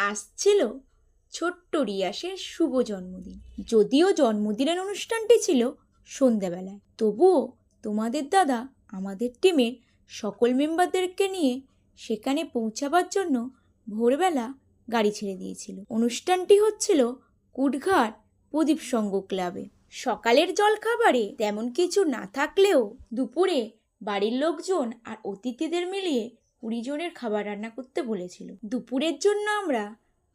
আসছিল ছোট্ট রিয়াসের শুভ জন্মদিন। যদিও জন্মদিনের অনুষ্ঠানটি ছিল সন্ধ্যাবেলায়, তবুও তোমাদের দাদা আমাদের টিমের সকল মেম্বারদেরকে নিয়ে সেখানে পৌঁছাবার জন্য ভোরবেলা গাড়ি ছেড়ে দিয়েছিল। অনুষ্ঠানটি হচ্ছিল কুটঘাট প্রদীপ সংঘ ক্লাবে। সকালের জলখাবারে তেমন কিছু না থাকলেও দুপুরে বাড়ির লোকজন আর অতিথিদের মিলিয়ে 20 জনের খাবার রান্না করতে বলেছিল। দুপুরের জন্য আমরা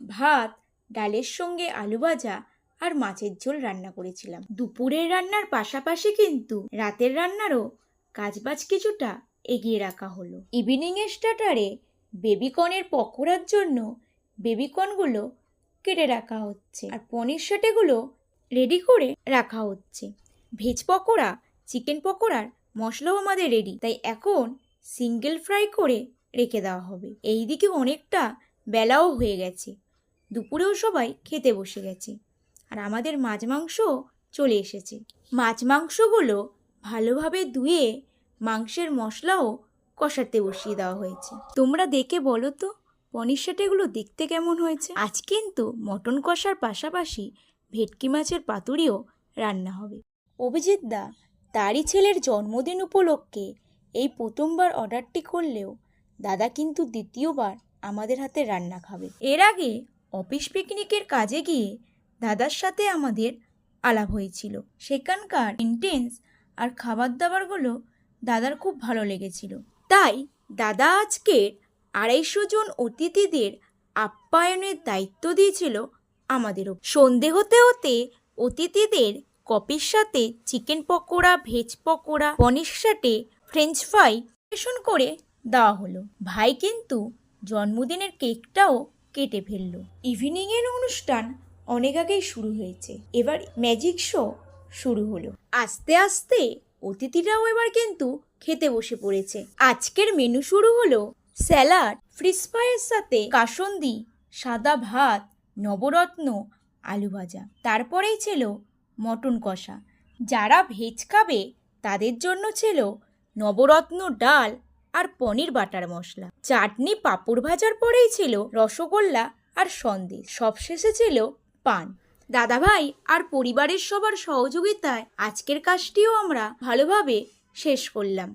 ভাত, ডালের সঙ্গে আলু ভাজা আর মাছের ঝোল রান্না করেছিলাম। দুপুরের রান্নার পাশাপাশি কিন্তু রাতের রান্নারও কাজবাজ কিছুটা এগিয়ে রাখা হলো। ইভিনিংয়ের স্টার্টারে বেবিকর্নের পকোড়ার জন্য বেবিকর্নগুলো কেটে রাখা হচ্ছে আর পনির সাটেগুলো রেডি করে রাখা হচ্ছে। ভেজ পকোড়া, চিকেন পকোড়ার মশলাও আমাদের রেডি, তাই এখন সিঙ্গেল ফ্রাই করে রেখে দেওয়া হবে। এইদিকে অনেকটা বেলাও হয়ে গেছে, দুপুরেও সবাই খেতে বসে গেছে আর আমাদের মাছ মাংসও চলে এসেছে। মাছ মাংসগুলো ভালোভাবে ধুয়ে মাংসের মশলাও কষাতে বসিয়ে দেওয়া হয়েছে। তোমরা দেখে বলো তো পনির সাটেগুলো দেখতে কেমন হয়েছে। আজ কিন্তু মটন কষার পাশাপাশি ভেটকি মাছের পাতুরিও রান্না হবে। অভিজিৎ দা তারই ছেলের জন্মদিন উপলক্ষে এই প্রথমবার অর্ডারটি করলেও দাদা কিন্তু দ্বিতীয়বার আমাদের হাতে রান্না খাবে। এর আগে অফিস পিকনিকের কাজে গিয়ে দাদার সাথে আমাদের আলাপ হয়েছিল। সেখানকার মেনটেন্স আর খাবার দাবারগুলো দাদার খুব ভালো লেগেছিল, তাই দাদা আজকের 250 জন অতিথিদের আপ্যায়নের দায়িত্ব দিয়েছিল আমাদেরও। সন্ধে হতে হতে অতিথিদের কফির সাথে চিকেন পকোড়া, ভেজ পকোড়া, পনির সাটে, ফ্রেঞ্চ ফ্রাই করে দেওয়া হলো। ভাই কিন্তু জন্মদিনের কেকটাও কেটে ফেললো। ইভিনিংয়ের অনুষ্ঠান অনেক আগেই শুরু হয়েছে, এবার ম্যাজিক শো শুরু হলো। আস্তে আস্তে অতিথিরাও এবার কিন্তু খেতে বসে পড়েছে। আজকের মেনু শুরু হলো স্যালাড, ফিশ ফ্রাইয়ের সাথে কাসন্দি, সাদা ভাত, নবরত্ন, আলু ভাজা। তারপরেই ছিল মটন কষা। যারা ভেজ খাবে তাদের জন্য ছিল নবরত্ন ডাল আর পনির বাটার মশলা। চাটনি, পাঁপড় ভাজার পরেই ছিল রসগোল্লা আর সন্দেশ। সবশেষে ছিল পান। দাদাভাই আর পরিবারের সবার সহযোগিতায় আজকের কাজটিও আমরা ভালোভাবে শেষ করলাম।